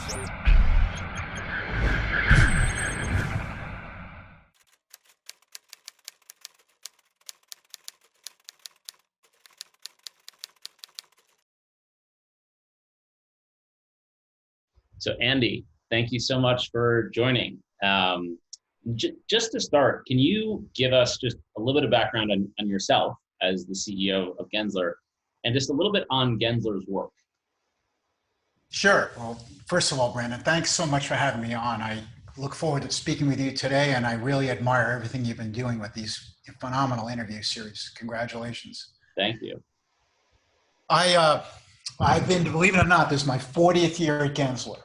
So Andy, thank you so much for joining. Just to start, can you give us just a little bit of background on yourself as the CEO of Gensler, and just a little bit on Gensler's work? Sure. Well, first of all, Brandon, thanks so much for having me on. I look forward to speaking with you today, and I really admire everything you've been doing with these phenomenal interview series. Congratulations. Thank you. I've been, believe it or not, this is my 40th year at Gensler.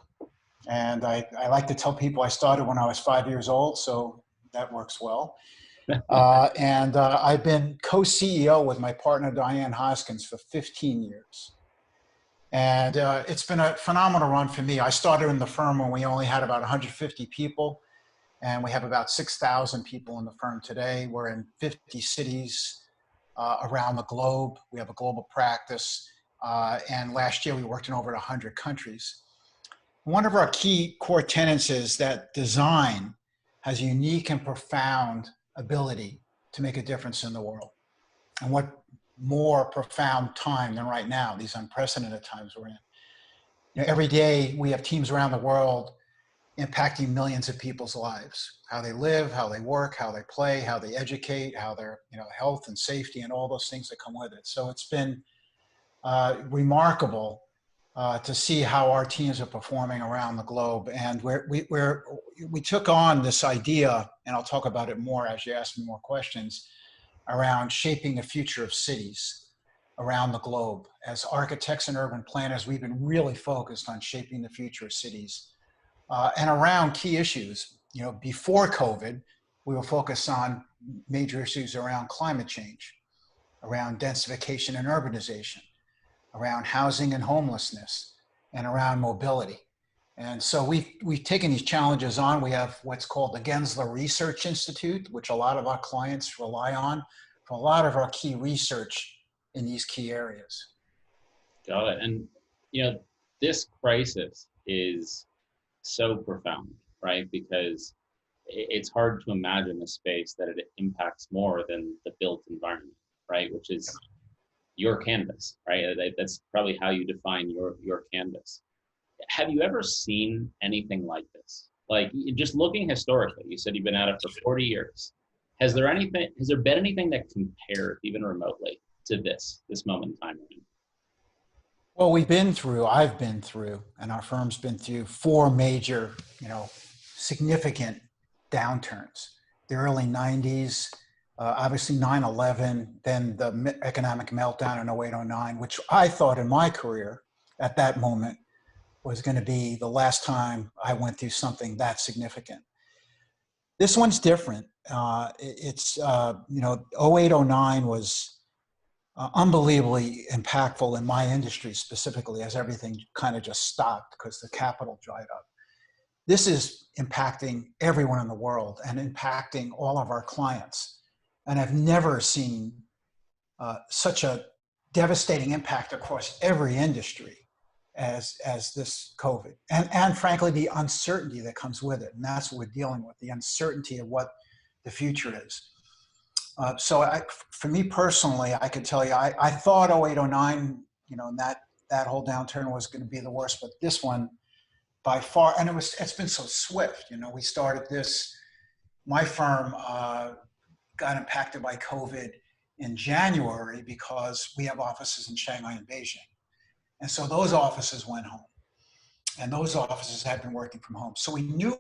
And I like to tell people I started when I was 5 years old, so that works well. I've been co-CEO with my partner, Diane Hoskins, for 15 years. And it's been a phenomenal run for me. I started in the firm when we only had about 150 people, and we have about 6,000 people in the firm today. We're in 50 cities around the globe. We have a global practice. And last year we worked in over 100 countries. One of our key core tenets is that design has a unique and profound ability to make a difference in the world. And what more profound time than right now, these unprecedented times we're in. You know, every day we have teams around the world impacting millions of people's lives, how they live, how they work, how they play, how they educate, how their health and safety and all those things that come with it. So it's been remarkable to see how our teams are performing around the globe. And we took on this idea, and I'll talk about it more as you ask me more questions, around shaping the future of cities around the globe. As architects and urban planners, we've been really focused on shaping the future of cities and around key issues. You know, before COVID, we were focused on major issues around climate change, around densification and urbanization, around housing and homelessness, and around mobility. And so we've taken these challenges on. We have what's called the Gensler Research Institute, which a lot of our clients rely on for a lot of our key research in these key areas. Got it. And, this crisis is so profound, right? Because it's hard to imagine a space that it impacts more than the built environment, right? Which is your canvas, right? That's probably how you define your canvas. Have you ever seen anything like this? Like, just looking historically, you said you've been at it for 40 years. Has there been anything that compared even remotely to this moment in time? Well, I've been through, and our firm's been through 4 major, significant downturns. The early 90s, obviously 9/11, then the economic meltdown in 08/09, which I thought in my career at that moment was going to be the last time I went through something that significant. This one's different. 08/09 was unbelievably impactful in my industry specifically, as everything kind of just stopped because the capital dried up. This is impacting everyone in the world and impacting all of our clients. And I've never seen such a devastating impact across every industry as this COVID. And frankly, the uncertainty that comes with it. And that's what we're dealing with, the uncertainty of what the future is. For me personally, I could tell you, I thought 08/09, and that whole downturn was going to be the worst, but this one by far, and it's been so swift. We started this, my firm got impacted by COVID in January because we have offices in Shanghai and Beijing. And so those offices went home, and those offices had been working from home. So we knew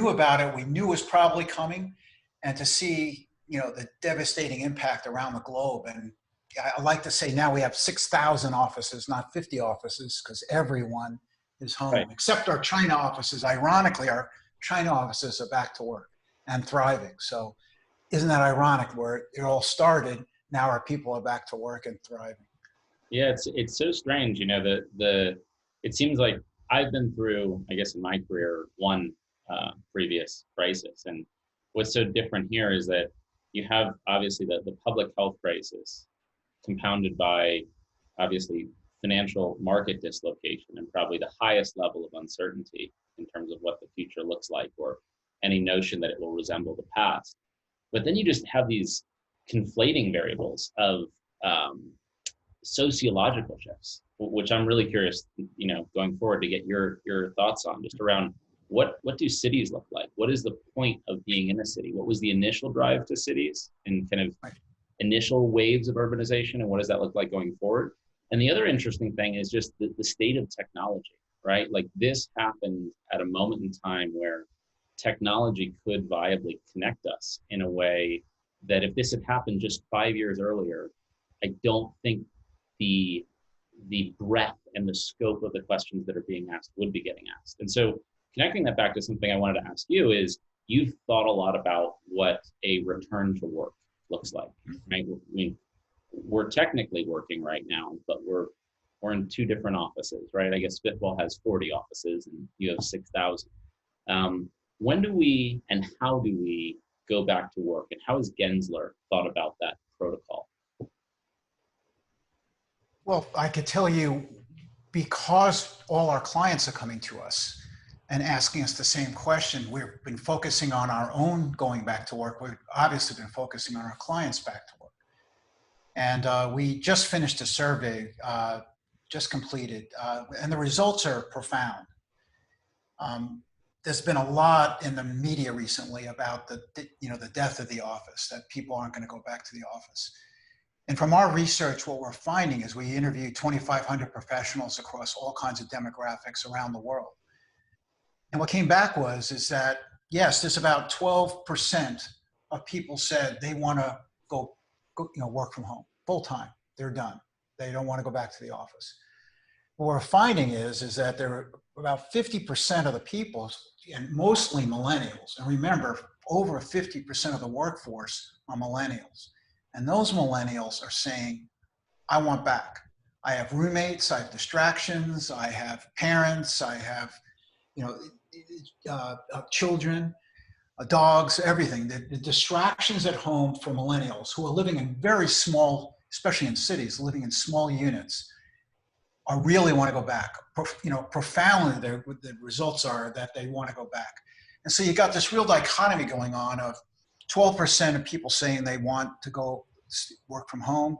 about it. We knew it was probably coming, and to see, the devastating impact around the globe. And I like to say now we have 6,000 offices, not 50 offices, because everyone is home, right, except our China offices. Ironically, our China offices are back to work and thriving. So isn't that ironic, where it all started, now our people are back to work and thriving? Yeah, it's so strange, it seems like I've been through, I guess in my career, one previous crisis. And what's so different here is that you have obviously the public health crisis compounded by obviously financial market dislocation and probably the highest level of uncertainty in terms of what the future looks like, or any notion that it will resemble the past. But then you just have these conflating variables of sociological shifts, which I'm really curious, going forward to get your thoughts on, just around what do cities look like? What is the point of being in a city? What was the initial drive to cities and kind of initial waves of urbanization, and what does that look like going forward? And the other interesting thing is just the state of technology, right? Like, this happened at a moment in time where technology could viably connect us in a way that, if this had happened just 5 years earlier, I don't think the breadth and the scope of the questions that are being asked would be getting asked. And so, connecting that back to something I wanted to ask you is, you've thought a lot about what a return to work looks like, right? I mean, we're technically working right now, but we're in two different offices, right? I guess Spitball has 40 offices and you have 6,000. When do we and how do we go back to work? And how has Gensler thought about that protocol? Well, I could tell you, because all our clients are coming to us and asking us the same question, we've been focusing on our own going back to work. We've obviously been focusing on our clients back to work. And we just finished a survey, just completed, and the results are profound. There's been a lot in the media recently about the death of the office, that people aren't going to go back to the office. And from our research, what we're finding is, we interviewed 2,500 professionals across all kinds of demographics around the world. And what came back is that, yes, there's about 12% of people said they want to go work from home full time. They're done. They don't want to go back to the office. What we're finding is that there are about 50% of the people, and mostly millennials. And remember, over 50% of the workforce are millennials. And those millennials are saying, I want back. I have roommates, I have distractions, I have parents, I have children, dogs, everything. The distractions at home for millennials who are living in very small, especially in cities, living in small units, are really want to go back. Profoundly, the results are that they want to go back. And so you got this real dichotomy going on of 12% of people saying they want to go work from home.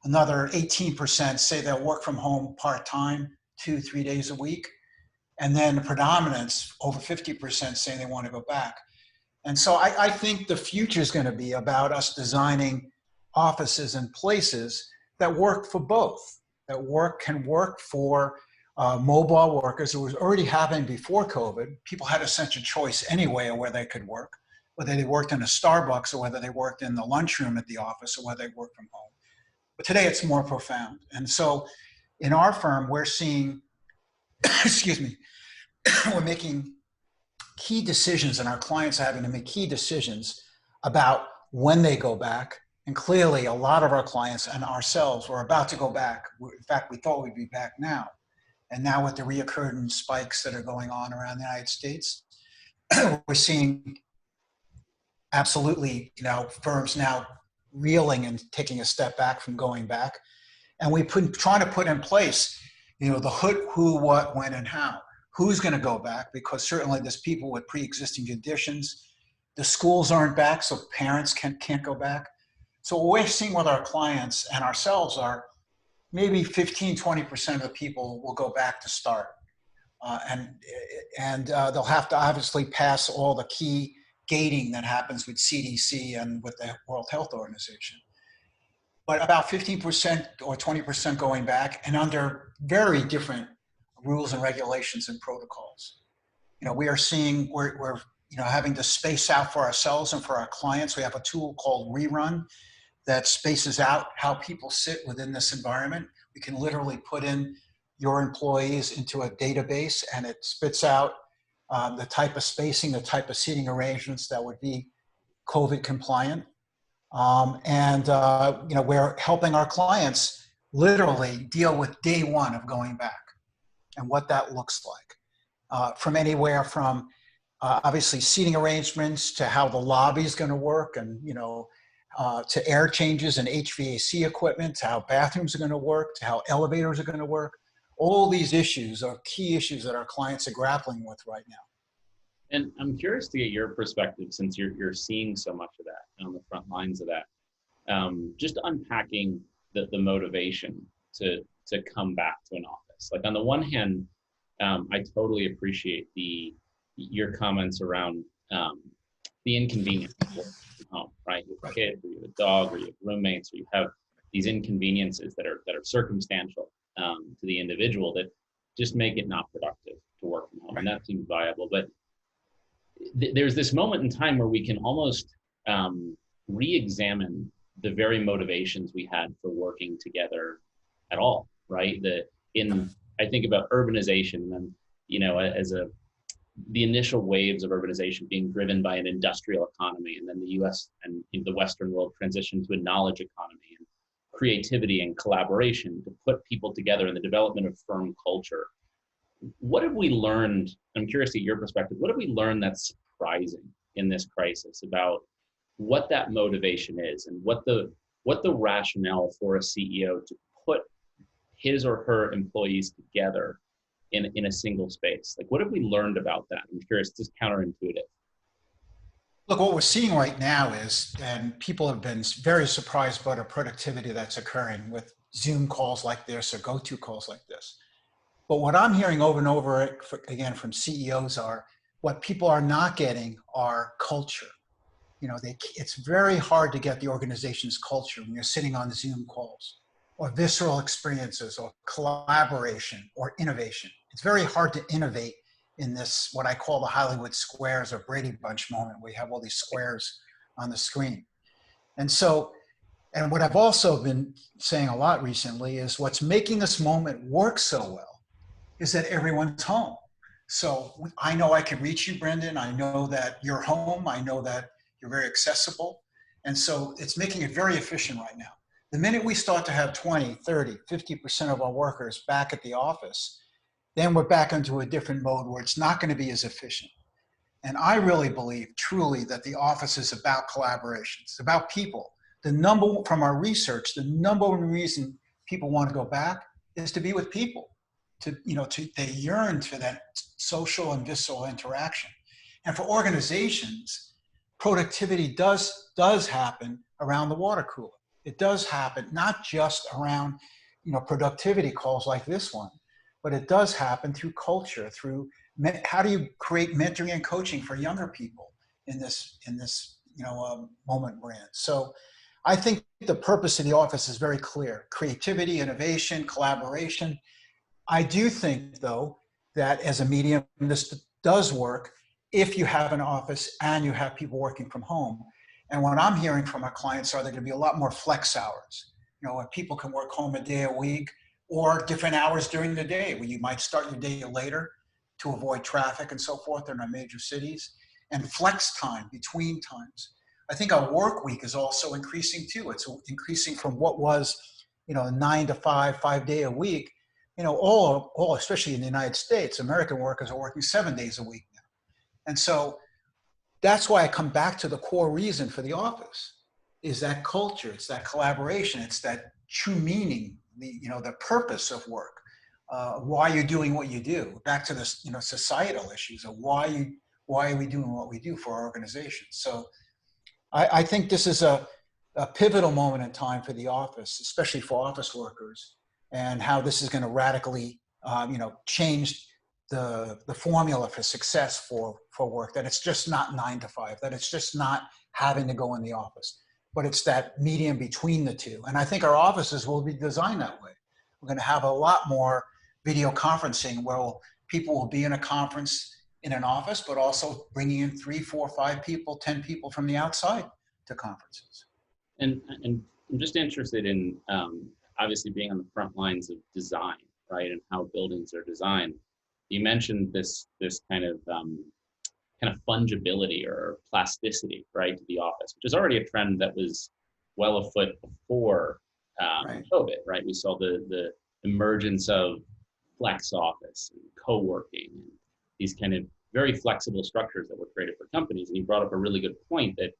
Another 18% say they'll work from home part-time, 2-3 days a week. And then the predominance, over 50%, saying they want to go back. And so I think the future is going to be about us designing offices and places that work for both, that can work for mobile workers. It was already happening before COVID. People had a sense of choice anyway of where they could work, whether they worked in a Starbucks or whether they worked in the lunchroom at the office or whether they worked from home. But today it's more profound. And so in our firm, we're seeing, excuse me, we're making key decisions, and our clients are having to make key decisions about when they go back. And clearly a lot of our clients and ourselves were about to go back. In fact, we thought we'd be back now. And now with the reoccurring spikes that are going on around the United States, we're seeing absolutely, firms now reeling and taking a step back from going back. And trying to put in place, the who, what, when, and how. Who's going to go back? Because certainly there's people with pre-existing conditions. The schools aren't back, so parents can't go back. So what we're seeing with our clients and ourselves are maybe 15-20% of the people will go back to start. And they'll have to obviously pass all the key gating that happens with CDC and with the World Health Organization. But about 15% or 20% going back, and under very different rules and regulations and protocols. We are seeing, we're having to space out for ourselves and for our clients. We have a tool called Rerun that spaces out how people sit within this environment. We can literally put in your employees into a database, and it spits out the type of spacing, the type of seating arrangements that would be COVID compliant. We're helping our clients literally deal with day one of going back and what that looks like. From anywhere from obviously seating arrangements to how the lobby is going to work, and to air changes and HVAC equipment, to how bathrooms are going to work, to how elevators are going to work. All these issues are key issues that our clients are grappling with right now. And I'm curious to get your perspective, since you're seeing so much of that on the front lines of that. Just unpacking the motivation to come back to an office. Like on the one hand, I totally appreciate your comments around the inconvenience of working from home, right? You have a kid, or you have a dog, or you have roommates, or you have these inconveniences that are circumstantial to the individual that just make it not productive to work from home, and that seems viable. But there's this moment in time where we can almost re-examine the very motivations we had for working together at all, right? I think about urbanization and, as the initial waves of urbanization being driven by an industrial economy, and then the US and the Western world transitioned to a knowledge economy and creativity and collaboration to put people together in the development of firm culture. What have we learned? I'm curious to your perspective. What have we learned that's surprising in this crisis about what that motivation is, and what the rationale for a CEO to put his or her employees together in a single space? Like, what have we learned about that? I'm curious. It's just counterintuitive. Look, what we're seeing right now is, and people have been very surprised by the productivity that's occurring with Zoom calls like this or go-to calls like this. But what I'm hearing over and over again from CEOs are, what people are not getting are culture. It's very hard to get the organization's culture when you're sitting on Zoom calls, or visceral experiences, or collaboration, or innovation. It's very hard to innovate in this, what I call the Hollywood squares or Brady Bunch moment, where you have all these squares on the screen. And what I've also been saying a lot recently is, what's making this moment work so well is that everyone's home. So I know I can reach you, Brendan. I know that you're home. I know that you're very accessible. And so it's making it very efficient right now. The minute we start to have 20, 30, 50% of our workers back at the office, then we're back into a different mode where it's not going to be as efficient. And I really believe truly that the office is about collaboration. It's about people. From our research, the number one reason people want to go back is to be with people. They yearn for that social and visceral interaction. And for organizations, productivity does happen around the water cooler. It does happen not just around productivity calls like this one, but it does happen through culture, through how do you create mentoring and coaching for younger people in this moment we're in. So I think the purpose of the office is very clear: creativity, innovation, collaboration. I do think, though, that as a medium, this does work if you have an office and you have people working from home. And what I'm hearing from our clients are there going to be a lot more flex hours, where people can work home a day a week, or different hours during the day, where you might start your day later to avoid traffic and so forth in our major cities, and flex time between times. I think our work week is also increasing too. It's increasing from what was, 9 to 5, 5 day a week. All, especially in the United States, American workers are working 7 days a week now. And so that's why I come back to the core reason for the office is that culture, it's that collaboration, it's that true meaning, the purpose of work, why you're doing what you do. Back to this, societal issues of why are we doing what we do for our organization. So I think this is a pivotal moment in time for the office, especially for office workers, and how this is going to radically, change the formula for success for work. That it's just not 9 to 5. That it's just not having to go in the office, but it's that medium between the two. And I think our offices will be designed that way. We're going to have a lot more video conferencing, where people will be in a conference in an office, but also bringing in 3, 4, 5 people, 10 people from the outside to conferences. And I'm just interested in obviously being on the front lines of design, right, and how buildings are designed. You mentioned this kind of fungibility or plasticity, right, to the office, which is already a trend that was well afoot before COVID, right? We saw the emergence of flex office and co-working, and these kind of very flexible structures that were created for companies. And you brought up a really good point that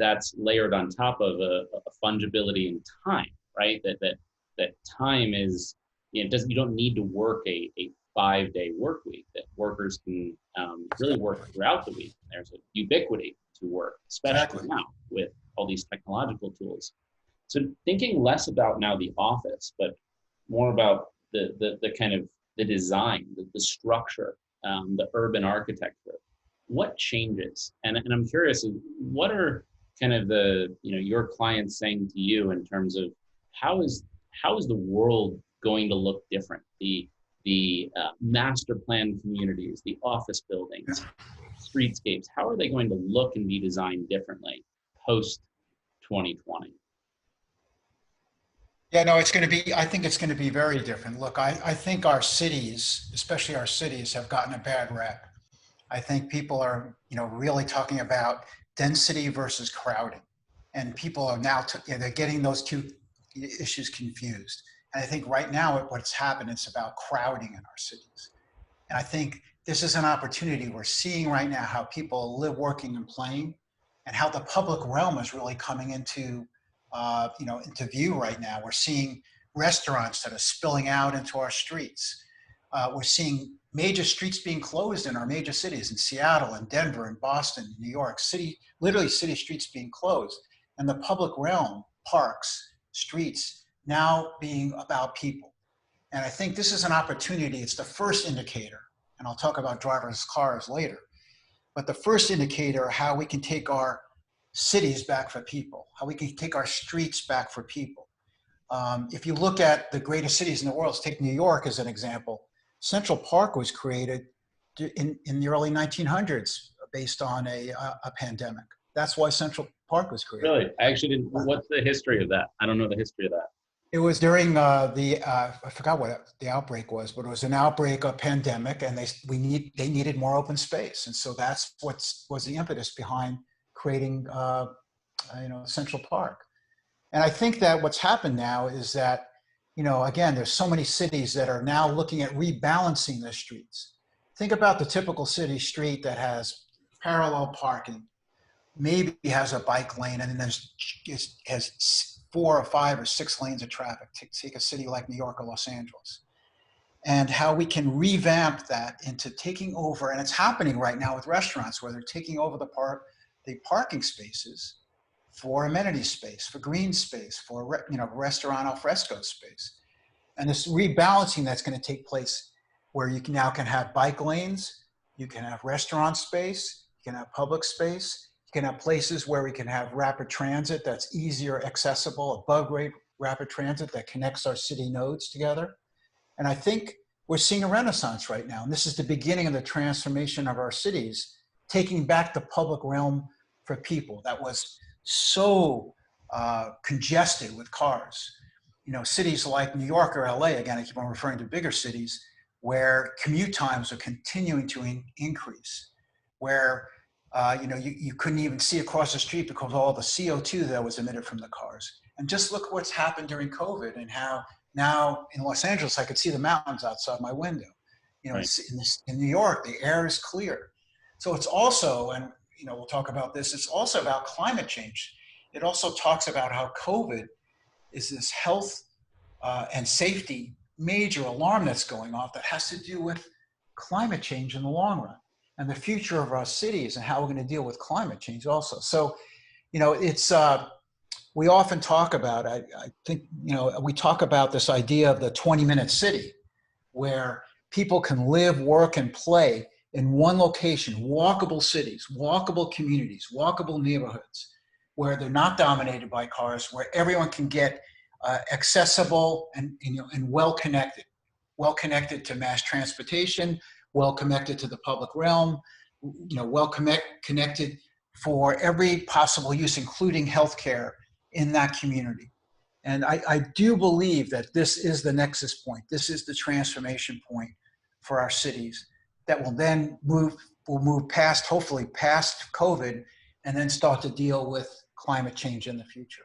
that's layered on top of a fungibility in time, right? That time is, you don't need to work a 5-day work week. That workers can really work throughout the week. There's a ubiquity to work, especially Exactly. now with all these technological tools. So thinking less about now the office, but more about the kind of the design, the structure, the urban architecture. What changes? And I'm curious, what are kind of the your clients saying to you in terms of how is the world going to look different? The master plan communities, the office buildings, streetscapes. How are they going to look and be designed differently post 2020? Yeah, no, it's going to be, I think it's going to be very different. Look, I think our cities, especially our cities, have gotten a bad rep. I think people are, really talking about density versus crowding. And people are now, they're getting those two issues confused. And I think right now what's happened, it's about crowding in our cities. And I think this is an opportunity we're seeing right now how people live, working, and playing, and how the public realm is really coming into view right now. We're seeing restaurants that are spilling out into our streets. We're seeing major streets being closed in our major cities in Seattle and Denver and Boston, New York City, literally city streets being closed. And the public realm, parks, streets, now being about people. And I think this is an opportunity. It's the first indicator, and I'll talk about driverless cars later, but the first indicator of how we can take our cities back for people, how we can take our streets back for people. If you look at the greatest cities in the world, let's take New York as an example. Central Park was created in the early 1900s based on a pandemic. That's why Central Park was created. Really, I actually didn't. What's the history of that? I don't know the history of that. It was during I forgot what the outbreak was, but it was an outbreak of pandemic, and they needed more open space, and so that's what was the impetus behind creating Central Park. And I think that what's happened now is that again, there's so many cities that are now looking at rebalancing their streets. Think about the typical city street that has parallel parking, maybe has a bike lane, and then has 4 or 5 or 6 lanes of traffic. Take a city like New York or Los Angeles, and how we can revamp that into taking over. And it's happening right now with restaurants where they're taking over the parking spaces for amenity space, for green space, for restaurant al fresco space. And this rebalancing that's going to take place where you can have bike lanes, you can have restaurant space, you can have public space, you can have places where we can have rapid transit that's easier accessible, above grade rapid transit that connects our city nodes together. And I think we're seeing a renaissance right now. And this is the beginning of the transformation of our cities, taking back the public realm for people that was so congested with cars. Cities like New York or LA, again, I keep on referring to bigger cities, where commute times are continuing to increase, where you couldn't even see across the street because of all the CO2 that was emitted from the cars. And just look what's happened during COVID and how now in Los Angeles, I could see the mountains outside my window. Right. In New York, the air is clear. So it's also, and we'll talk about this, it's also about climate change. It also talks about how COVID is this health and safety major alarm that's going off that has to do with climate change in the long run and the future of our cities and how we're going to deal with climate change also. So, it's, we often talk about, I think, we talk about this idea of the 20-minute city where people can live, work, and play in one location, walkable cities, walkable communities, walkable neighborhoods, where they're not dominated by cars, where everyone can get accessible and well connected to mass transportation, well connected to the public realm, well connected for every possible use, including healthcare in that community. And I do believe that this is the nexus point. This is the transformation point for our cities that will then move past, hopefully past COVID, and then start to deal with climate change in the future.